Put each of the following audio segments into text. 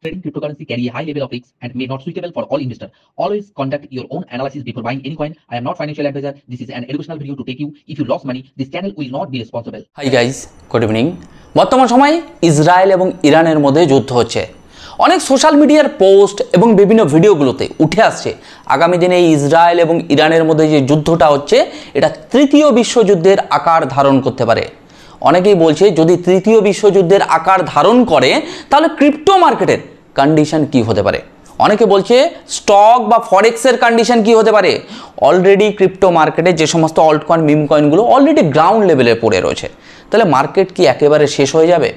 Trading cryptocurrency carry a high level of risk and may not suitable for all investors. Always conduct your own analysis before buying any coin. I am not financial advisor. This is an educational video to take you. If you lost money, this channel will not be responsible. Hi guys, good evening. বর্তমান সময়ে Israel এবং ইরানের মধ্যে যুদ্ধ হচ্ছে। অনেক social মিডিয়ার post এবং বিভিন্ন ভিডিওগুলোতে উঠে আসছে আগামী দিনে ইসরায়েল এবং ইরানের মধ্যে যে যুদ্ধটা হচ্ছে এটা তৃতীয় বিশ্বযুদ্ধের আকার ধারণ করতে পারে। অনেকেই বলছে যদি তৃতীয় বিশ্বযুদ্ধের আকার ধারণ করে তাহলে ক্রিপ্টো মার্কেটের কন্ডিশন কি হতে পারে। অনেকে বলছে স্টক বা ফরেক্সের কন্ডিশন কি হতে পারে। অলরেডি ক্রিপ্টো মার্কেটে যে সমস্ত অল্ট কয়েন মিম কয়েনগুলো অলরেডি গ্রাউন্ড লেভেলে পড়ে রয়েছে, তাহলে মার্কেট কি একেবারে শেষ হয়ে যাবে?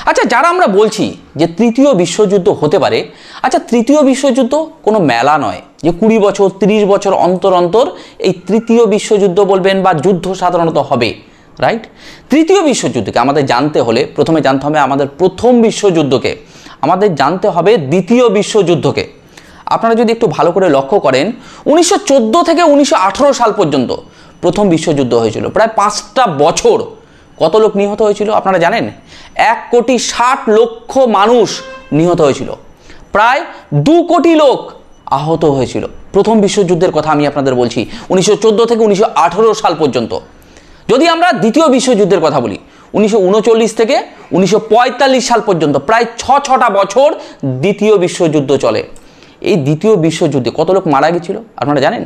আচ্ছা, যারা আমরা বলছি যে তৃতীয় বিশ্বযুদ্ধ হতে পারে, আচ্ছা তৃতীয় বিশ্বযুদ্ধ কোনো মেলা নয় যে 20 বছর 30 বছর অন্তর অন্তর এই তৃতীয় বিশ্বযুদ্ধ বলবেন বা যুদ্ধ সাধারণত হবে, রাইট? তৃতীয় বিশ্বযুদ্ধকে আমাদের জানতে হলে প্রথমে জানতে হবে আমাদের প্রথম বিশ্বযুদ্ধকে, আমাদের জানতে হবে দ্বিতীয় বিশ্বযুদ্ধকে। আপনারা যদি একটু ভালো করে লক্ষ্য করেন 1914 থেকে 1918 সাল পর্যন্ত প্রথম বিশ্বযুদ্ধ হয়েছিল। প্রায় 5টা বছর। কত লোক নিহত হয়েছিল আপনারা জানেন? 1,60,00,000 মানুষ নিহত হয়েছিল। প্রায় 2 কোটি লোক আহত হয়েছিল। প্রথম বিশ্বযুদ্ধের কথা আমি আপনাদের বলছি 1914 থেকে 1918 সাল পর্যন্ত। যদি আমরা দ্বিতীয় বিশ্বযুদ্ধের কথা বলি 1939 থেকে 1945 সাল পর্যন্ত প্রায় 6টা বছর দ্বিতীয় বিশ্বযুদ্ধ চলে। এই দ্বিতীয় বিশ্বযুদ্ধে কত লোক মারা গেছিল আপনারা জানেন?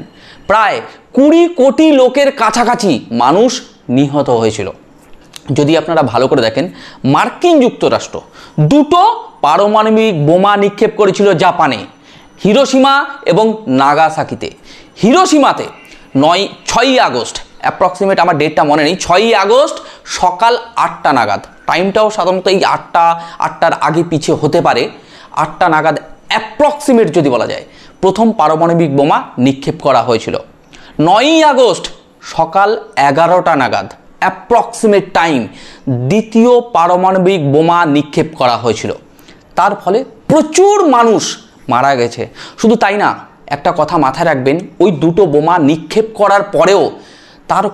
প্রায় 20 কোটি লোকের কাছাকাছি মানুষ নিহত হয়েছিল। যদি আপনারা ভালো করে দেখেন মার্কিন যুক্তরাষ্ট্র 2টো পারমাণবিক বোমা নিক্ষেপ করেছিল জাপানে, হিরোশিমা এবং নাগাসাকিতে। হিরোশিমাতে 6ই আগস্ট, অ্যাপ্রক্সিমেট আমার ডেটটা মনে নেই, 6ই আগস্ট সকাল 8টা নাগাদ, টাইমটাও সাধারণত এই 8টার আগে পিছিয়ে হতে পারে, 8টা নাগাদ অ্যাপ্রক্সিমেট যদি বলা যায় প্রথম পারমাণবিক বোমা নিক্ষেপ করা হয়েছিল। 9ই আগস্ট সকাল 11টা নাগাদ অ্যাপ্রক্সিমেট টাইম দ্বিতীয় পারমাণবিক বোমা নিক্ষেপ করা হয়েছিল। তার ফলে প্রচুর মানুষ মারা গেছে। শুধু তাই না, একটা কথা মাথায় রাখবেন, ওই দুটো বোমা নিক্ষেপ করার পরেও তার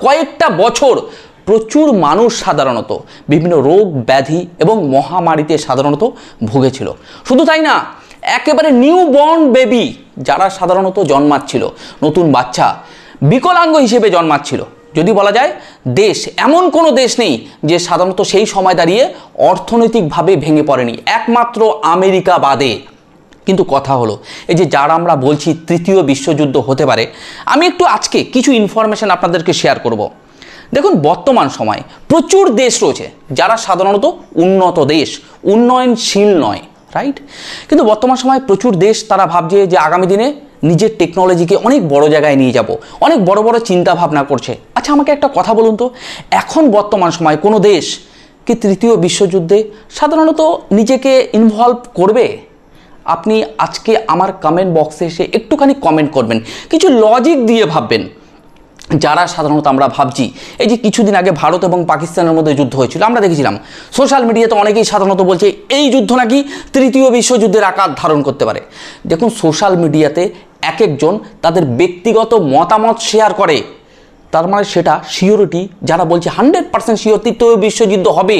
কয়েকটা বছর প্রচুর মানুষ সাধারণত বিভিন্ন রোগ ব্যাধি এবং মহামারীতে সাধারণত ভুগেছিল। শুধু তাই না, একেবারে নিউ বর্ন বেবি যারা সাধারণত জন্মাচ্ছিল, নতুন বাচ্চা বিকলাঙ্গ হিসেবে জন্মাচ্ছিল। যদি বলা যায় দেশ, এমন কোনো দেশ নেই যে সাধারণত সেই সময় দাঁড়িয়ে অর্থনৈতিকভাবে ভেঙে পড়েনি, একমাত্র আমেরিকা বাদে। কিন্তু কথা হলো এই যে যারা আমরা বলছি তৃতীয় বিশ্বযুদ্ধ হতে পারে, আমি একটু আজকে কিছু ইনফরমেশন আপনাদেরকে শেয়ার করব। দেখুন, বর্তমান সময় প্রচুর দেশ রয়েছে যারা সাধারণত উন্নত দেশ, উন্নয়নশীল নয়, রাইট? কিন্তু বর্তমান সময় প্রচুর দেশ তারা ভাবছে যে আগামী দিনে নিজের টেকনোলজিকে অনেক বড় জায়গায় নিয়ে যাব, অনেক বড় বড় চিন্তা ভাবনা করছে। আচ্ছা, আমাকে একটা কথা বলুন তো, এখন বর্তমান সময় কোনো দেশ কি তৃতীয় বিশ্বযুদ্ধে সাধারণত নিজেকে ইনভলভ করবে? আপনি আজকে আমার কমেন্ট বক্সে এসে একটুখানি কমেন্ট করবেন, কিছু লজিক দিয়ে ভাববেন। যারা সাধারণত আমরা ভাবছি এই যে কিছুদিন আগে ভারত এবং পাকিস্তানের মধ্যে যুদ্ধ হয়েছিল, আমরা দেখেছিলাম সোশ্যাল মিডিয়াতে অনেকেই সাধারণত বলছে এই যুদ্ধ নাকি তৃতীয় বিশ্বযুদ্ধের আকার ধারণ করতে পারে। দেখুন, সোশ্যাল মিডিয়াতে এক একজন তাদের ব্যক্তিগত মতামত শেয়ার করে, তার মানে সেটা শিওরিটি যারা বলছে 100% শিওর তৃতীয় বিশ্বযুদ্ধ হবে,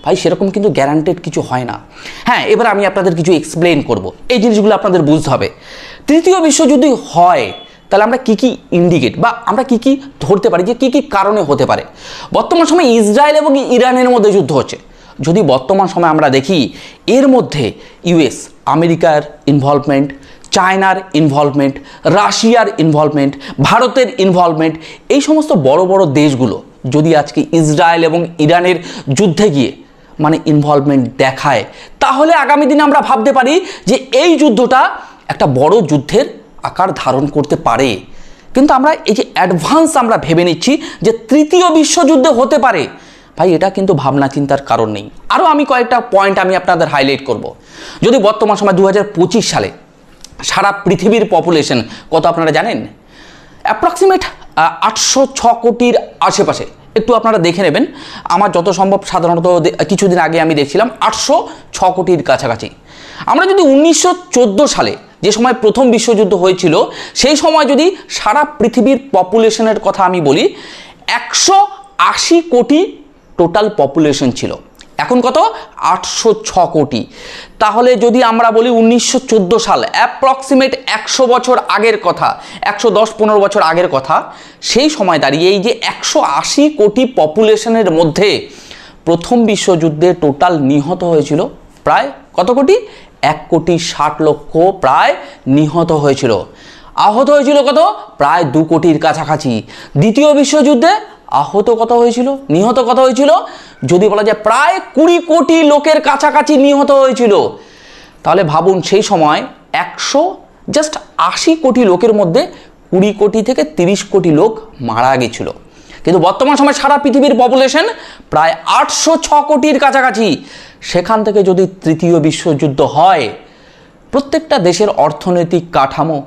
ভাই সেরকম কিন্তু গ্যারান্টেড কিছু হয় না। হ্যাঁ, এবার আমি আপনাদের কিছু এক্সপ্লেন করব, এই জিনিসগুলো আপনাদের বুঝতে হবে। তৃতীয় বিশ্বযুদ্ধ হয় তাহলে আমরা কি কি ইন্ডিকেট বা আমরা কি কি ধরতে পারি যে কি কি কারণে হতে পারে। বর্তমান সময় ইসরায়েল এবং ইরানের মধ্যে যুদ্ধ হচ্ছে। যদি বর্তমান সময় আমরা দেখি এর মধ্যে ইউএস আমেরিকার ইনভলভমেন্ট, চায়নার ইনভলভমেন্ট, রাশিয়ার ইনভলভমেন্ট, ভারতের ইনভলভমেন্ট, এই সমস্ত বড় বড় দেশগুলো যদি আজকে ইসরায়েল এবং ইরানের যুদ্ধে গিয়ে মানে ইনভলভমেন্ট দেখায়, তাহলে আগামী দিনে আমরা ভাবতে পারি যে এই যুদ্ধটা একটা বড় যুদ্ধের আকার ধারণ করতে পারে। কিন্তু আমরা এই যে অ্যাডভান্স আমরা ভেবে নিচ্ছি যে তৃতীয় বিশ্বযুদ্ধ হতে পারে, ভাই এটা কিন্তু ভাবনা চিন্তার কারণ নেই। আরও আমি কয়েকটা পয়েন্ট আমি আপনাদের হাইলাইট করব। যদি বর্তমান সময় 2025 সালে সারা পৃথিবীর পপুলেশন কত আপনারা জানেন? অ্যাপ্রক্সিমেট 806 কোটির আশেপাশে। একটু আপনারা দেখে নেবেন, আমার যত সম্ভব সাধারণত কিছুদিন আগে আমি দেখছিলাম 806 কোটির কাছাকাছি। আমরা যদি 1914 সালে যে সময় প্রথম বিশ্বযুদ্ধ হয়েছিল সেই সময় যদি সারা পৃথিবীর পপুলেশনের কথা আমি বলি, 180 কোটি টোটাল পপুলেশন ছিল। এখন কত? 806 কোটি। তাহলে যদি আমরা বলি 1914 সাল, অ্যাপ্রক্সিমেট 100 বছর আগের কথা, 110-15 বছর আগের কথা, সেই সময় দাঁড়িয়ে এই যে 180 কোটি পপুলেশনের মধ্যে প্রথম বিশ্বযুদ্ধে টোটাল নিহত হয়েছিল প্রায় কত কোটি? 1,60,00,000 প্রায় নিহত হয়েছিল। আহত হয়েছিল কত? প্রায় 2 কোটির কাছাকাছি। দ্বিতীয় বিশ্বযুদ্ধে আহত কত হয়েছিল, নিহত কত হয়েছিল? যদি বলা যায় প্রায় 20 কোটি লোকের কাছাকাছি নিহত হয়েছিল। তাহলে ভাবুন সেই সময় 180 কোটি লোকের মধ্যে 20 কোটি থেকে 30 কোটি লোক মারা গেছিল। কিন্তু বর্তমান সময় সারা পৃথিবীর পপুলেশন প্রায় 806 কোটির কাছাকাছি। সেখান থেকে যদি তৃতীয় বিশ্বযুদ্ধ হয়, প্রত্যেকটা দেশের অর্থনৈতিক কাঠামো,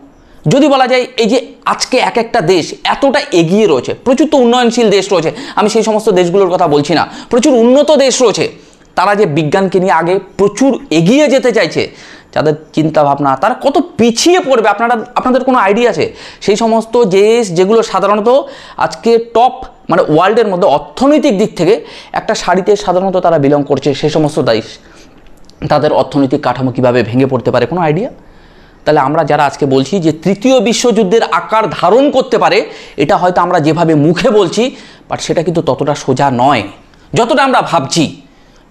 যদি বলা যায় এই যে আজকে এক একটা দেশ এতটা এগিয়ে রয়েছে, প্রচুর তো উন্নয়নশীল দেশ রয়েছে, আমি সেই সমস্ত দেশগুলোর কথা বলছি না, প্রচুর উন্নত দেশ রয়েছে, তারা যে বিজ্ঞানকে নিয়ে আগে প্রচুর এগিয়ে যেতে চাইছে, যাদের চিন্তা ভাবনা, তারা কত পিছিয়ে পড়বে আপনাদের কোনো আইডিয়া আছে? সেই সমস্ত দেশ যেগুলো সাধারণত আজকে টপ মানে ওয়ার্ল্ডের মধ্যে অর্থনৈতিক দিক থেকে একটা সারিতে সাধারণত তারা বিলং করছে, সেই সমস্ত দেশ তাদের অর্থনৈতিক কাঠামো কীভাবে ভেঙে পড়তে পারে, কোনো আইডিয়া? তাহলে আমরা যারা আজকে বলছি যে তৃতীয় বিশ্বযুদ্ধের আকার ধারণ করতে পারে, এটা হয়তো আমরা যেভাবে মুখে বলছি, বাট সেটা কিন্তু ততটা সোজা নয় যতটা আমরা ভাবছি।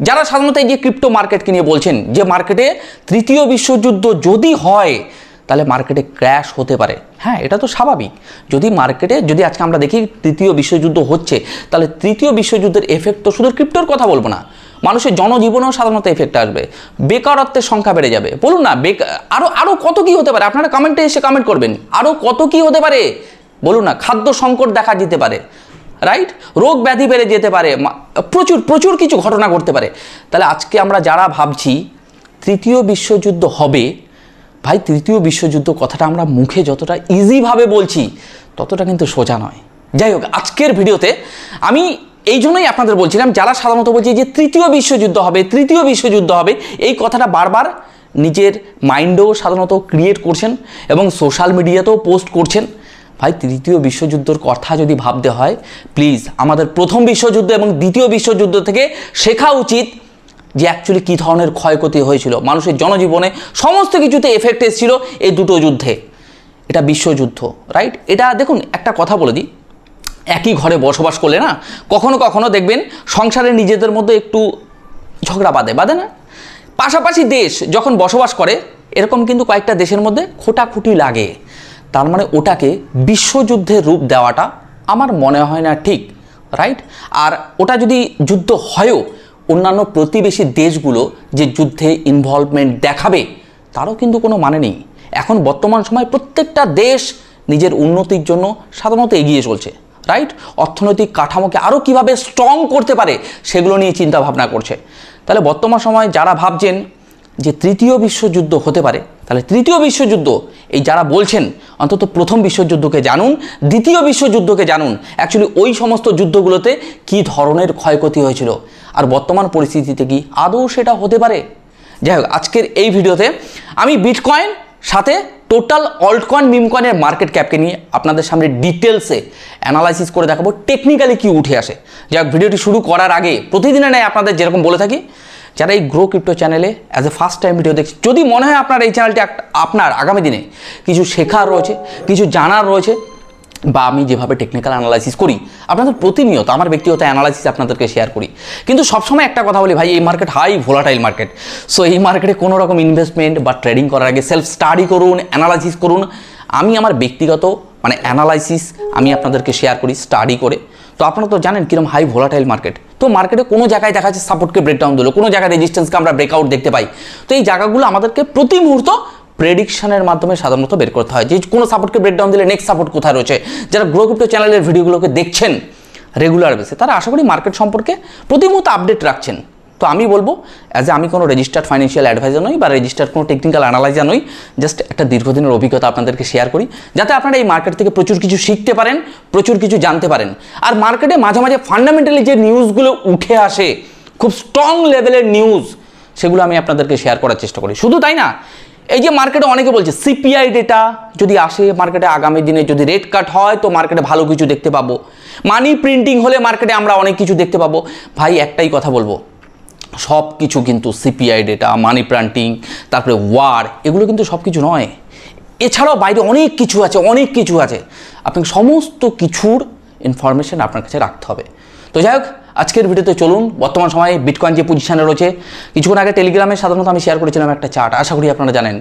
যারা সাধারণত এই যে ক্রিপ্টো মার্কেটকে নিয়ে বলছেন যে মার্কেটে তৃতীয় বিশ্বযুদ্ধ যদি হয় তাহলে মার্কেটে ক্র্যাশ হতে পারে, হ্যাঁ এটা তো স্বাভাবিক। যদি মার্কেটে যদি আজকে আমরা দেখি তৃতীয় বিশ্বযুদ্ধ হচ্ছে, তাহলে তৃতীয় বিশ্বযুদ্ধের এফেক্ট তো শুধু ক্রিপ্টোর কথা বলবো না, মানুষের জনজীবনেও সাধারণত এফেক্ট আসবে, বেকারত্বের সংখ্যা বেড়ে যাবে। বলুন না, আরও কত কী হতে পারে? আপনারা কমেন্টে এসে কমেন্ট করবেন, আরও কত কী হতে পারে বলুন না। খাদ্য সংকট দেখা দিতে পারে, রাইট? রোগ ব্যাধি বেড়ে যেতে পারে, প্রচুর প্রচুর কিছু ঘটনা ঘটতে পারে। তাহলে আজকে আমরা যারা ভাবছি তৃতীয় বিশ্বযুদ্ধ হবে, ভাই তৃতীয় বিশ্বযুদ্ধ কথাটা আমরা মুখে যতটা ইজিভাবে বলছি ততটা কিন্তু সোজা নয়। যাই হোক, আজকের ভিডিওতে আমি এই জন্যই আপনাদের বলছিলাম, যারা সাধারণত বলছে যে তৃতীয় বিশ্বযুদ্ধ হবে, তৃতীয় বিশ্বযুদ্ধ হবে, এই কথাটা বারবার নিজের মাইন্ডেও সাধারণত ক্রিয়েট করছেন এবং সোশ্যাল মিডিয়াতেও পোস্ট করছেন। ভাই তৃতীয় বিশ্বযুদ্ধের কথা যদি ভাবতে হয়, প্লিজ আমাদের প্রথম বিশ্বযুদ্ধ এবং দ্বিতীয় বিশ্বযুদ্ধ থেকে শেখা উচিত যে অ্যাকচুয়ালি কী ধরনের ক্ষয়ক্ষতি হয়েছিল, মানুষের জনজীবনে সমস্ত কিছুতে এফেক্ট এসেছিল এই দুটো যুদ্ধে। এটা বিশ্বযুদ্ধ, রাইট? এটা দেখুন, একটা কথা বলে দিই, একই ঘরে বসবাস করলে না কখনো কখনো দেখবেন সংসারে নিজেদের মধ্যে একটু ঝগড়া বাঁধে না? পাশাপাশি দেশ যখন বসবাস করে এরকম কিন্তু কয়েকটা দেশের মধ্যে খোটাখুটি লাগে, তার মানে ওটাকে বিশ্বযুদ্ধের রূপ দেওয়াটা আমার মনে হয় না ঠিক, রাইট? আর ওটা যদি যুদ্ধ হয়ও, অন্যান্য প্রতিবেশী দেশগুলো যে যুদ্ধে ইনভলভমেন্ট দেখাবে তারও কিন্তু কোনো মানে নেই। এখন বর্তমান সময় প্রত্যেকটা দেশ নিজের উন্নতির জন্য সাধারণত এগিয়ে চলছে, রাইট? অর্থনৈতিক কাঠামোকে আরও কীভাবে স্ট্রং করতে পারে সেগুলো নিয়ে চিন্তা ভাবনা করছে। তাহলে বর্তমান সময় যারা ভাবছেন যে তৃতীয় বিশ্বযুদ্ধ হতে পারে, তাহলে তৃতীয় বিশ্বযুদ্ধ এই যারা বলছেন অন্তত প্রথম বিশ্বযুদ্ধকে জানুন, দ্বিতীয় বিশ্বযুদ্ধকে জানুন, অ্যাকচুয়ালি ওই সমস্ত যুদ্ধগুলোতে কী ধরনের ক্ষয়ক্ষতি হয়েছিল আর বর্তমান পরিস্থিতিতে কি আদৌ সেটা হতে পারে। যাই হোক, আজকের এই ভিডিওতে আমি বিটকয়েন সাথে টোটাল অল্টকয়েন মিমকয়েনের মার্কেট ক্যাপকে নিয়ে আপনাদের সামনে ডিটেলসে অ্যানালাইসিস করে দেখাবো, টেকনিক্যালি কি উঠে আসে। যাই হোক, ভিডিওটি শুরু করার আগে প্রতিদিনের ন্যায় আপনাদের যেরকম বলে থাকি, যারা এই গ্রো ক্রিপ্টো চ্যানেলে as a first time video দেখছি, যদি মনে হয় আপনার এই চ্যানেলটি আপনার আগামী দিনে কিছু শেখার রয়েছে, কিছু জানার রয়েছে, বা আমি যেভাবে টেকনিক্যাল অ্যানালাইসিস করি আপনাদের প্রতিনিয়ত আমার ব্যক্তিগত অ্যানালাইসিস আপনাদেরকে শেয়ার করি, কিন্তু সবসময় একটা কথা বলি, ভাই এই market high volatile market, so এই মার্কেটে কোনো রকম ইনভেস্টমেন্ট বা ট্রেডিং করার আগে সেলফ স্টাডি করুন, অ্যানালাইসিস করুন। আমি আমার ব্যক্তিগত অ্যানালাইসিস আমি আপনাদেরকে শেয়ার করি স্টাডি করে। তো আপনারা তো জানেন কিরকম হাই ভোলাটাইল মার্কেট, তো মার্কেটে কোনো জায়গায় দেখা যাচ্ছে সাপোর্টকে ব্রেকডাউন দিল, কোনো জায়গায় রেজিস্ট্যান্সকে আমরা ব্রেকআউট দেখতে পাই। তো এই জায়গাগুলো আমাদেরকে প্রতি মুহূর্ত প্রেডিকশনের মাধ্যমে সাধারণত বের করতে হয় যে কোনো সাপোর্টকে ব্রেকডাউন দিলে নেক্সট সাপোর্ট কোথায় রয়েছে। যারা গ্রো ক্রিপ্টো চ্যানেলের ভিডিওগুলোকে দেখছেন রেগুলার বেসে, তারা আশা করি মার্কেট সম্পর্কে প্রতি মুহূর্তে আপডেট রাখছেন। তো আমি বলবো, আমি কোনো রেজিস্টার্ড ফাইন্যান্সিয়াল অ্যাডভাইজার নই বা রেজিস্টার্ড কোনো টেকনিক্যাল অ্যানালাইজার নই, জাস্ট একটা দীর্ঘদিনের অভিজ্ঞতা আপনাদেরকে শেয়ার করি, যাতে আপনারা এই মার্কেট থেকে প্রচুর কিছু শিখতে পারেন, প্রচুর কিছু জানতে পারেন। আর মার্কেটে মাঝে মাঝে ফান্ডামেন্টালি যে নিউজগুলো উঠে আসে, খুব স্ট্রং লেভেলের নিউজ, সেগুলো আমি আপনাদেরকে শেয়ার করার চেষ্টা করি। শুধু তাই না, এই যে মার্কেটে অনেকে বলছে সিপিআই ডেটা যদি আসে মার্কেটে আগামী দিনে, যদি রেট কাট হয় তো মার্কেটে ভালো কিছু দেখতে পাবো, মানি প্রিন্টিং হলে মার্কেটে আমরা অনেক কিছু দেখতে পাবো। ভাই একটাই কথা বলবো, সব কিছু কিন্তু সিপিআই ডেটা, মানি প্রিন্টিং, তারপরে ওয়ার, এগুলো কিন্তু সব কিছু নয়। এছাড়াও বাইরে অনেক কিছু আছে, আপনাকে সমস্ত কিছুর ইনফরমেশন আপনার কাছে রাখতে হবে। তো যাই হোক, আজকের ভিডিওতে চলুন বর্তমান সময়ে বিটকয়েন যে পজিশনে রয়েছে, কিছুক্ষণ আগে টেলিগ্রামে সাধারণত আমি শেয়ার করেছিলাম একটা চার্ট, আশা করি আপনারা জানেন।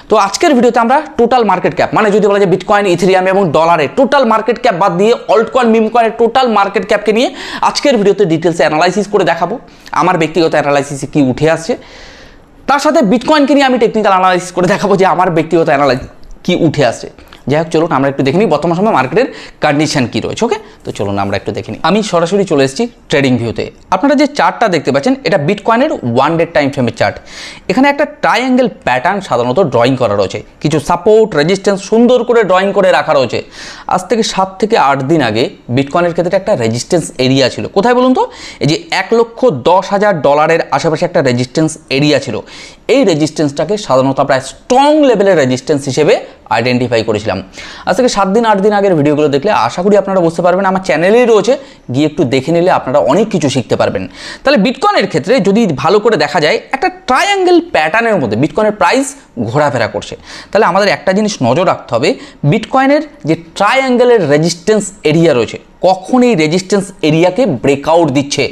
তো আজকের ভিডিওতে আমরা টোটাল মার্কেট ক্যাপ, মানে যদি বলা যায় বিটকয়েন, ইথেরিয়াম এবং ডলারের টোটাল মার্কেট ক্যাপ বাদ দিয়ে অল্ট কয়েন, মিম কয়েনের টোটাল মার্কেট ক্যাপকে নিয়ে আজকের ভিডিওতে ডিটেলসে অ্যানালাইসিস করে দেখাবো। আমার ব্যক্তিগত অ্যানালাইসিসে কি উঠে আসছে, তার সাথে বিটকয়েনকে নিয়ে আমি টেকনিক্যাল অ্যানালাইসিস করে দেখাবো যে আমার ব্যক্তিগত অ্যানালাইসিস কি উঠে আসছে। যাই হোক, চলুন আমরা একটু দেখে নিই বর্তমান সময় মার্কেটের কন্ডিশন কী রয়েছে। ওকে, তো চলুন আমরা একটু দেখে নিই। আমি সরাসরি চলে এসেছি ট্রেডিং ভিউতে। আপনারা যে চার্টটা দেখতে পাচ্ছেন, এটা বিটকয়েনের 1 ডে টাইম ফ্রেমের চার্ট। এখানে একটা ট্রায়াঙ্গেল প্যাটার্ন সাধারণত ড্রয়িং করা রয়েছে, কিছু সাপোর্ট, রেজিস্ট্যান্স সুন্দর করে ড্রয়িং করে রাখা রয়েছে। আজ থেকে 7 থেকে 8 দিন আগে বিটকয়েনের ক্ষেত্রে একটা রেজিস্ট্যান্স এরিয়া ছিল। কোথায় বলুন তো? এই যে $1,10,000 আশেপাশে একটা রেজিস্ট্যান্স এরিয়া ছিল। এই রেজিস্ট্যান্সটাকে সাধারণত আমরা স্ট্রং লেভেলের রেজিস্ট্যান্স হিসেবে আইডেন্টিফাই করেছিলাম। আজ থেকে 7 দিন 8 দিন আগের ভিডিওগুলো দেখলে আশা করি আপনারা বুঝতে পারবেন, আমার চ্যানেলেই রয়েছে, গিয়ে একটু দেখে নিলে আপনারা অনেক কিছু শিখতে পারবেন। তাহলে বিটকয়েনের ক্ষেত্রে যদি ভালো করে দেখা যায়, একটা ট্রায়াঙ্গেল প্যাটার্নের মধ্যে বিটকয়েনের প্রাইস ঘোরাফেরা করছে। তাহলে আমাদের একটা জিনিস নজর রাখতে হবে, বিটকয়েনের যে ট্রায়াঙ্গেলের রেজিস্ট্যান্স এরিয়া রয়েছে, কখন এই রেজিস্ট্যান্স এরিয়াকে ব্রেকআউট দিচ্ছে।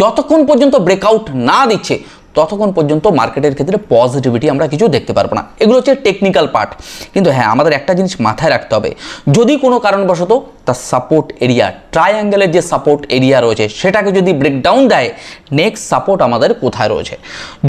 যতক্ষণ পর্যন্ত ব্রেকআউট না দিচ্ছে ততক্ষণ পর্যন্ত মার্কেটের ক্ষেত্রে পজিটিভিটি আমরা কিছু দেখতে পারবো না। এগুলো হচ্ছে টেকনিক্যাল পার্ট। কিন্তু হ্যাঁ, আমাদের একটা জিনিস মাথায় রাখতে হবে, যদি কোনো কারণবশত তার সাপোর্ট এরিয়া, ট্রায়াঙ্গেলের যে সাপোর্ট এরিয়া রয়েছে, সেটাকে যদি ব্রেকডাউন দেয়, নেক্সট সাপোর্ট আমাদের কোথায় রয়েছে।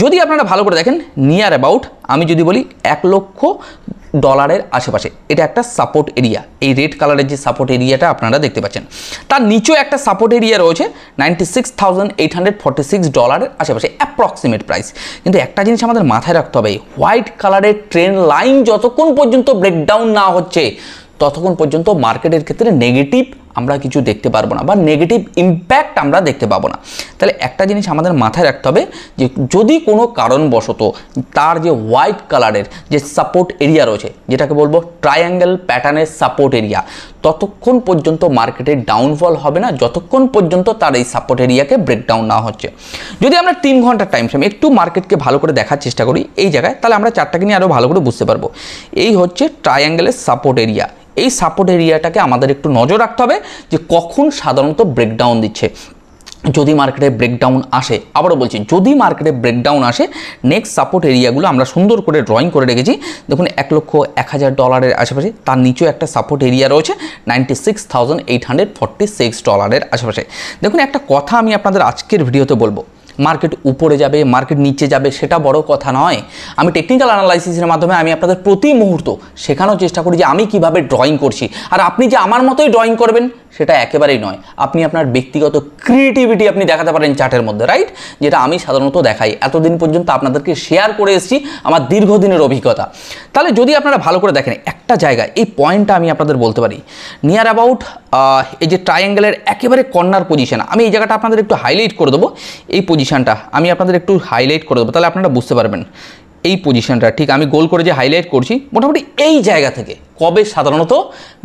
যদি আপনারা ভালো করে দেখেন, নিয়ার অ্যাবাউট আমি যদি বলি $1,00,000 আশেপাশে এটা একটা সাপোর্ট এরিয়া। এই রেড কালারের যে সাপোর্ট এরিয়াটা আপনারা দেখতে পাচ্ছেন, তার নিচেও একটা সাপোর্ট এরিয়া রয়েছে $96,846 আশেপাশে অ্যাপ্রক্সিমেট প্রাইস। কিন্তু একটা জিনিস আমাদের মাথায় রাখতে হবে, হোয়াইট কালারের ট্রেন্ড লাইন যতক্ষণ পর্যন্ত ব্রেকডাউন না হচ্ছে ততক্ষণ পর্যন্ত মার্কেটের ক্ষেত্রে নেগেটিভ আমরা কিছু দেখতে পারবো না, বা নেগেটিভ ইম্প্যাক্ট আমরা দেখতে পাবো না। তাহলে একটা জিনিস আমাদের মাথায় রাখতে হবে যে যদি কোনো কারণবশত তার যে হোয়াইট কালারের যে সাপোর্ট এরিয়া রয়েছে, যেটাকে বলবো ট্রায়াঙ্গেল প্যাটার্নের সাপোর্ট এরিয়া, ততক্ষণ পর্যন্ত মার্কেটের ডাউনফল হবে না যতক্ষণ পর্যন্ত তার এই সাপোর্ট এরিয়াকে ব্রেকডাউন না হচ্ছে। যদি আমরা 3 ঘন্টার টাইম ফ্রেম একটু মার্কেটকে ভালো করে দেখার চেষ্টা করি এই জায়গায়, তাহলে আমরা চারটাকে নিয়ে আরও ভালো করে বুঝতে পারবো। এই হচ্ছে ট্রায়াঙ্গেলের সাপোর্ট এরিয়া। এই সাপোর্ট এরিয়াটাকে আমাদের একটু নজর রাখতে হবে যে কখন সাধারণত ব্রেকডাউন দিচ্ছে। যদি মার্কেটে ব্রেকডাউন আসে, আবারও বলছি, যদি মার্কেটে ব্রেকডাউন আসে, নেক্সট সাপোর্ট এরিয়াগুলো আমরা সুন্দর করে ড্রয়িং করে রেখেছি। দেখুন $1,01,000 আশেপাশে, তার নিচেও একটা সাপোর্ট এরিয়া রয়েছে $96,846 আশেপাশে। দেখুন, একটা কথা আমি আপনাদের আজকের ভিডিওতে বলবো, মার্কেট উপরে যাবে, মার্কেট নিচে যাবে, সেটা বড় কথা নয়। আমি টেকনিক্যাল অ্যানালাইসিসের মাধ্যমে আমি আপনাদের প্রতি মুহূর্ত শেখানোর চেষ্টা করি যে আমি কিভাবে ড্রয়িং করছি। আর আপনি যে আমার মতোই ড্রয়িং করবেন সেটা একেবারেই নয়। আপনি আপনার ব্যক্তিগত ক্রিয়েটিভিটি আপনি দেখাতে পারেন চার্টের মধ্যে, রাইট? যেটা আমি সাধারণত দেখাই, এতদিন পর্যন্ত আপনাদেরকে শেয়ার করে এসেছি আমার দীর্ঘদিনের অভিজ্ঞতা। তাহলে যদি আপনারা ভালো করে দেখেন একটা জায়গায়, এই পয়েন্টটা আমি আপনাদের বলতে পারি, নিয়ার অ্যাবাউট এই যে ট্রায়াঙ্গেলের একেবারে কর্নার পজিশন, আমি এই জায়গাটা আপনাদের একটু হাইলাইট করে দেবো। এই পজিশনটা আমি আপনাদের একটু হাইলাইট করে দেবো, তাহলে আপনারা বুঝতে পারবেন। এই পজিশনটা ঠিক আমি গোল করে যে হাইলাইট করছি, মোটামুটি এই জায়গা থেকে কবে সাধারণত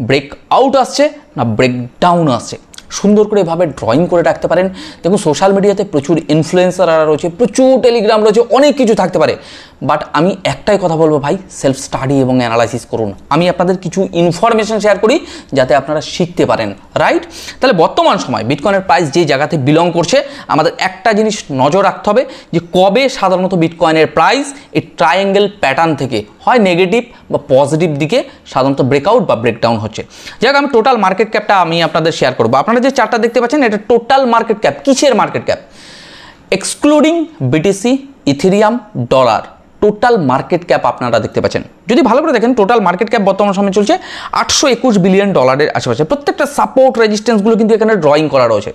ব্রেক আউট আসছে না ব্রেকডাউন আসছে, সুন্দর করে এভাবে ড্রয়িং করে রাখতে পারেন। দেখুন, সোশ্যাল মিডিয়াতে প্রচুর ইনফ্লুয়েন্সাররা রয়েছে, প্রচুর টেলিগ্রাম রয়েছে, অনেক কিছু থাকতে পারে। বাট আমি একটাই কথা বলবো, ভাই সেলফ স্টাডি এবং অ্যানালাইসিস করুন। আমি আপনাদের কিছু ইনফরমেশন শেয়ার করি যাতে আপনারা শিখতে পারেন, রাইট? তাহলে বর্তমান সময় বিটকয়েনের প্রাইস যে জায়গাতে বিলং করছে, আমাদের একটা জিনিস নজর রাখতে হবে যে কবে সাধারণত বিটকয়েনের প্রাইস এই ট্রায়াঙ্গেল প্যাটার্ন থেকে হয় নেগেটিভ বা পজিটিভ দিকে সাধারণত ব্রেকআউট বা ব্রেকডাউন হচ্ছে। যাই হোক, আমি টোটাল মার্কেট ক্যাপটা আমি আপনাদের শেয়ার করবো। আপনারা যে চার্টটা দেখতে পাচ্ছেন, এটা টোটাল মার্কেট ক্যাপ। কিসের market cap? Excluding BTC, Ethereum, dollar, total market cap আপনারা দেখতে পাচ্ছেন। যদি ভালো করে দেখেন, টোটাল মার্কেট ক্যাপ বর্তমান সময় চলছে $821 বিলিয়ন আশেপাশে। প্রত্যেকটা সাপোর্ট রেজিস্ট্যান্সগুলো কিন্তু এখানে ড্রয়িং করা রয়েছে।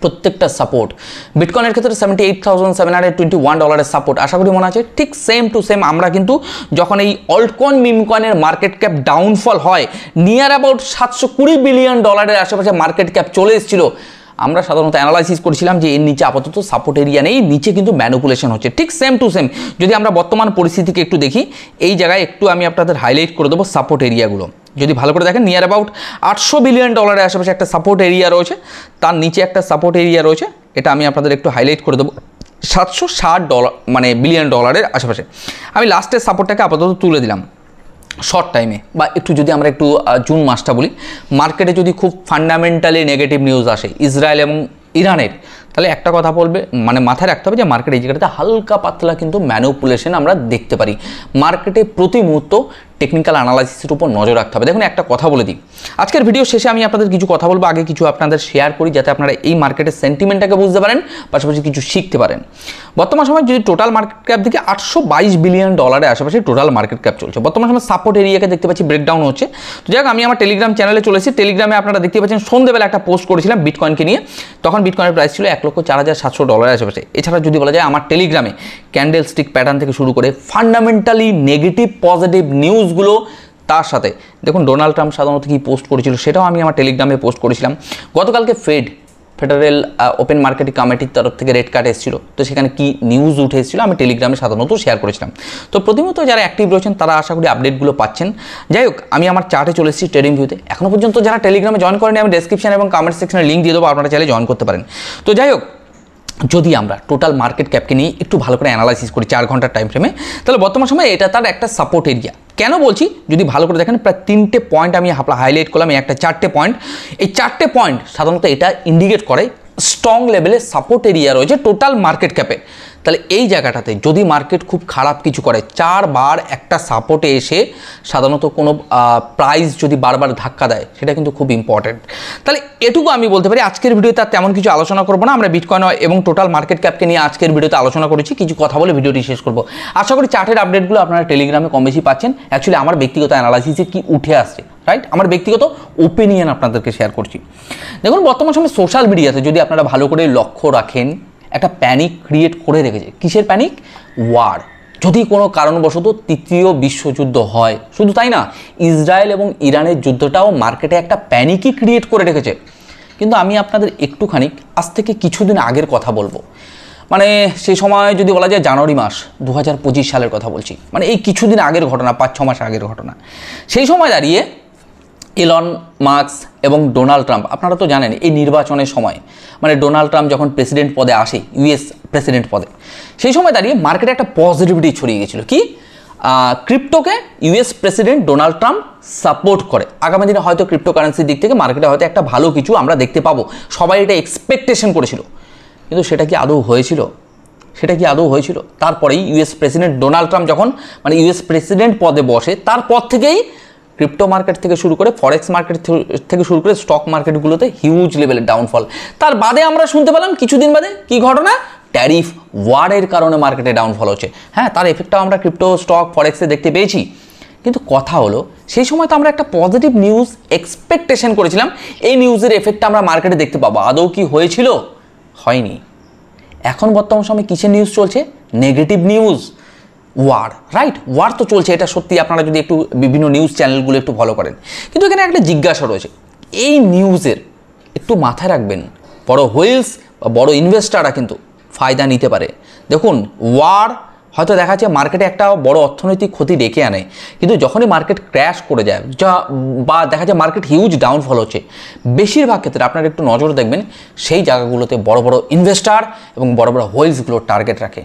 প্রত্যেকটা সাপোর্ট বিটকয়েনের ক্ষেত্রে $78,721 সাপোর্ট, আশা করি মনে আছে। ঠিক সেম টু সেম আমরা কিন্তু যখন এই অল্টকয়েন, মিমকয়েনের মার্কেট ক্যাপ ডাউনফল হয়, নিয়ার অ্যাবাউট $720 বিলিয়ন আশেপাশে মার্কেট ক্যাপ চলে এসেছিল, আমরা সাধারণত অ্যানালাইসিস করেছিলাম যে এর নিচে আপাতত সাপোর্ট এরিয়া নেই, নিচে কিন্তু ম্যানিপুলেশন হচ্ছে। ঠিক সেম টু সেম যদি আমরা বর্তমান পরিস্থিতিকে একটু দেখি, এই জায়গায় একটু আমি আপনাদের হাইলাইট করে দেবো সাপোর্ট এরিয়াগুলো। যদি ভালো করে দেখেন, নিয়ার অ্যাবাউট $800 বিলিয়ন আশেপাশে একটা সাপোর্ট এরিয়া রয়েছে, তার নিচে একটা সাপোর্ট এরিয়া রয়েছে, এটা আমি আপনাদের একটু হাইলাইট করে দেবো। $760 মানে বিলিয়ন ডলারের আশেপাশে। আমি লাস্টের সাপোর্টটাকে আপাতত তুলে দিলাম শর্ট টাইমে, বা একটু যদি আমরা একটু জুন মাসটা বলি, মার্কেটে যদি খুব ফান্ডামেন্টালি নেগেটিভ নিউজ আসে ইসরায়েল এবং ইরানের, তাহলে একটা কথা বলবে মানে মাথায় রাখতে হবে যে মার্কেটে এই জায়গাটাতে হালকা পাতলা কিন্তু ম্যানিপুলেশন আমরা দেখতে পারি। মার্কেটে প্রতি মুহূর্ত টেকনিক্যাল অ্যানালাইসিসের উপর নজর রাখতে হবে। দেখুন একটা কথা বলে দিই, আজকের ভিডিও শেষে আমি আপনাদের কিছু কথা বলবো, আগে কিছু আপনাদের শেয়ার করি যাতে আপনারা এই মার্কেটের সেন্টিমেন্টটাকে বুঝতে পারেন, পাশাপাশি কিছু শিখতে পারেন। বর্তমান সময় যদি টোটাল মার্কেট ক্যাপ দিকে $822 বিলিয়ন আশেপাশে টোটাল মার্কেট ক্যাপ চলছে। বর্তমান সময় সাপোর্ট এরিয়াকে দেখতে পাচ্ছি ব্রেকডাউন হচ্ছে। তো যাই হোক, আমি আমার টেলিগ্রাম চ্যানেলে চলেছি। টেলিগ্রামে আপনারা দেখতে পাচ্ছেন সন্ধ্যেবেলা একটা পোস্ট করেছিলাম বিটকয়েনকে নিয়ে, তখন বিটকয়েনের প্রাইস ছিল $1,04,700 আশেপাশে। এছাড়া যদি বলা যায় আমার টেলিগ্রামে ক্যান্ডেল স্টিক প্যাটার্ন থেকে শুরু করে ফান্ডামেন্টালি নেগেটিভ পজিটিভ নিউজগুলো, তার সাথে দেখুন ডোনাল্ড ট্রাম্প সাধারণত কি পোস্ট করেছিল সেটাও আমি আমার টেলিগ্রামে পোস্ট করেছিলাম। গতকালকে ফেডারেল ওপেন মার্কেট কমিটির তরফ থেকে রেড কার্ড এসেছিল, তো সেখানে কি নিউজ উঠে এসেছিল আমি টেলিগ্রামে সাধারণত শেয়ার করেছিলাম। তো প্রতিমত যারা অ্যাক্টিভ রয়েছেন তারা আশা করি আপডেটগুলো পাচ্ছেন। যাই হোক, আমি আমার চার্টে চলে এসেছি ট্রেডিং ভিউতে। এখনও পর্যন্ত যারা টেলিগ্রামে জয়েন করেনি আমি ডেসক্রিপশন এবং কমেন্ট সেকশনে লিঙ্ক দিয়ে দেবো, আপনারা চাইলে জয়েন করতে পারেন। তো যাই হোক, যদি আমরা টোটাল মার্কেট ক্যাপকে নিয়ে একটু ভালো করে অ্যানালাইসিস করি 4 ঘন্টার টাইম ফ্রেমে, তাহলে বর্তমান সময়ে এটা তার একটা সাপোর্ট এরিয়া। কেন বলছি, যদি ভালো করে দেখেন প্রায় 3টে পয়েন্ট আমি হাইলাইট করলাম, এই একটা 4টে পয়েন্ট। এই 4টে পয়েন্ট সাধারণত এটা ইন্ডিকেট করে স্ট্রং লেভেলে সাপোর্ট এরিয়া রয়েছে টোটাল মার্কেট ক্যাপে। তাহলে এই জায়গাটাতে যদি মার্কেট খুব খারাপ কিছু করে, 4 বার একটা সাপোর্টে এসে সাধারণত কোনো প্রাইস যদি বারবার ধাক্কা দেয়, সেটা কিন্তু খুব ইম্পর্টেন্ট। তাহলে এটুকু আমি বলতে পারি। আজকের ভিডিওতে আর তেমন কিছু আলোচনা করবো না, আমরা বিটকয়েন এবং টোটাল মার্কেট ক্যাপকে নিয়ে আজকের ভিডিওতে আলোচনা করেছি। কিছু কথা বলে ভিডিওটি শেষ করবো। আশা করি চার্টের আপডেটগুলো আপনারা টেলিগ্রামে কম বেশি পাচ্ছেন। অ্যাকচুয়ালি আমার ব্যক্তিগত অ্যানালাইসিসে কি উঠে আসছে, রাইট, আমার ব্যক্তিগত ওপিনিয়ন আপনাদেরকে শেয়ার করছি। দেখুন বর্তমান সময় সোশ্যাল মিডিয়াতে যদি আপনারা ভালো করে লক্ষ্য রাখেন, একটা প্যানিক ক্রিয়েট করে রেখেছে। কিসের প্যানিক? ওয়ার। যদি কোনো কারণবশত 3য় বিশ্বযুদ্ধ হয়, শুধু তাই না, ইসরায়েল এবং ইরানের যুদ্ধটাও মার্কেটে একটা প্যানিকই ক্রিয়েট করে রেখেছে। কিন্তু আমি আপনাদের একটুখানি আজ থেকে কিছুদিন আগের কথা বলবো, মানে সেই সময় যদি বলা যায় জানুয়ারি মাস 2025 সালের কথা বলছি, মানে এই কিছুদিন আগের ঘটনা, 5-6 মাস আগের ঘটনা। সেই সময় দাঁড়িয়ে ইলন মাস্ক এবং ডোনাল্ড ট্রাম্প, আপনারা তো জানেন এই নির্বাচনের সময়, মানে ডোনাল্ড ট্রাম্প যখন প্রেসিডেন্ট পদে আসে, ইউএস প্রেসিডেন্ট পদে, সেই সময় দাঁড়িয়ে মার্কেটে একটা পজিটিভিটি ছড়িয়ে গেছিলো। কি? ক্রিপ্টোকে US president Donald Trump support করে। আগামী দিনে হয়তো ক্রিপ্টোকারেন্সির দিক থেকে মার্কেটে হয়তো একটা ভালো কিছু আমরা দেখতে পাবো, সবাই এটা এক্সপেকটেশন করেছিল। কিন্তু সেটা কি আদৌ হয়েছিল? তারপরেই ইউএস প্রেসিডেন্ট ডোনাল্ড ট্রাম্প যখন মানে ইউএস প্রেসিডেন্ট পদে বসে, তারপর থেকেই ক্রিপ্টো মার্কেট থেকে শুরু করে ফরেক্স মার্কেট থেকে শুরু করে স্টক মার্কেটগুলোতে হিউজ লেভেলের ডাউনফল। তার বাদে আমরা শুনতে পেলাম কিছুদিন বাদে কি ঘটনা? ট্যারিফ ওয়ারের কারণে মার্কেটে ডাউনফল হচ্ছে। হ্যাঁ, তার এফেক্টটাও আমরা ক্রিপ্টো, স্টক, ফরেক্সে দেখতে পেয়েছি। কিন্তু কথা হলো, সেই সময় তো আমরা একটা পজিটিভ নিউজ এক্সপেকটেশন করেছিলাম, এই নিউজের এফেক্টটা আমরা মার্কেটে দেখতে পাবো। আদৌ কি হয়েছিল? হয়নি। এখন বর্তমান সময় কিসের নিউজ চলছে? Negative news, war, right? War তো চলছে, এটা সত্যি, আপনারা যদি একটু বিভিন্ন নিউজ চ্যানেলগুলো একটু ফলো করেন। কিন্তু এখানে একটা জিজ্ঞাসা রয়েছে, এই নিউজের একটু মাথায় রাখবেন, বড় হোয়েলস বা বড় ইনভেস্টাররা কিন্তু ফায়দা নিতে পারে। দেখুন, ওয়ার হয়তো দেখা যাচ্ছে মার্কেটে একটা বড় অর্থনৈতিক ক্ষতি ডেকে আনে, কিন্তু যখনই মার্কেট ক্র্যাশ করে যায় বা দেখা যায় মার্কেট হিউজ ডাউনফল হচ্ছে, বেশিরভাগ ক্ষেত্রে আপনারা একটু নজর দেখবেন, সেই জায়গাগুলোতে বড় বড় ইনভেস্টার এবং বড় বড় হোয়েলসগুলো টার্গেট রাখে।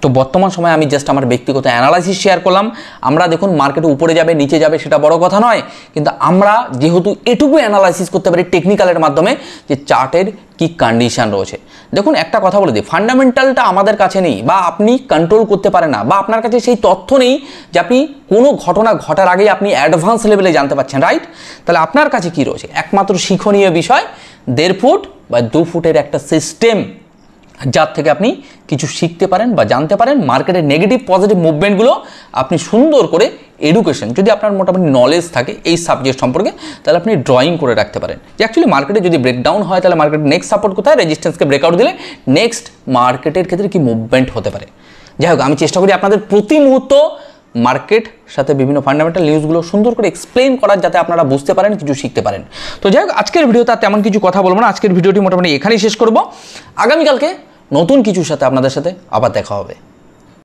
তো বর্তমান সময়ে আমি জাস্ট আমার ব্যক্তিগত অ্যানালাইসিস শেয়ার করলাম। আমরা দেখুন মার্কেটে উপরে যাবে নিচে যাবে সেটা বড় কথা নয়, কিন্তু আমরা যেহেতু এটুকু অ্যানালাইসিস করতে পারি টেকনিক্যালের মাধ্যমে যে চার্টের কি কন্ডিশন রয়েছে। দেখুন একটা কথা বলে দিই, ফান্ডামেন্টালটা আমাদের কাছে নেই, বা আপনি কন্ট্রোল করতে পারেন না, বা আপনার কাছে সেই তথ্য নেই যে আপনি কোনো ঘটনা ঘটার আগেই আপনি অ্যাডভান্স লেভেলে জানতে পারছেন, রাইট? তাহলে আপনার কাছে কি রয়েছে? একমাত্র শিক্ষণীয় বিষয় 1.5 ফুট বা 2 ফুটের একটা সিস্টেম, যার থেকে আপনি কিছু শিখতে পারেন বা জানতে পারেন। মার্কেটের নেগেটিভ পজিটিভ মুভমেন্টগুলো আপনি সুন্দর করে এডুকেশন, যদি আপনার মোটামুটি নলেজ থাকে এই সাবজেক্ট সম্পর্কে, তাহলে আপনি ড্রয়িং করে রাখতে পারেন যে অ্যাকচুয়ালি মার্কেটে যদি ব্রেকডাউন হয় তাহলে মার্কেটের নেক্সট সাপোর্ট কোথায়, রেজিস্ট্যান্সকে ব্রেকআউট দিলে নেক্সট মার্কেটের ক্ষেত্রে কি মুভমেন্ট হতে পারে। যাই হোক, আমি চেষ্টা করি আপনাদের প্রতি মুহূর্ত মার্কেট সাথে বিভিন্ন ফান্ডামেন্টাল নিউজগুলো সুন্দর করে এক্সপ্লেন করার, যাতে আপনারা বুঝতে পারেন, কিছু শিখতে পারেন। তো যাই হোক, আজকের ভিডিওতে তেমন কিছু কথা বলবো না, আজকের ভিডিওটি মোটামুটি এখানেই শেষ করব। আগামীকালকে নতুন কিছুর সাথে আপনাদের সাথে আবার দেখা হবে।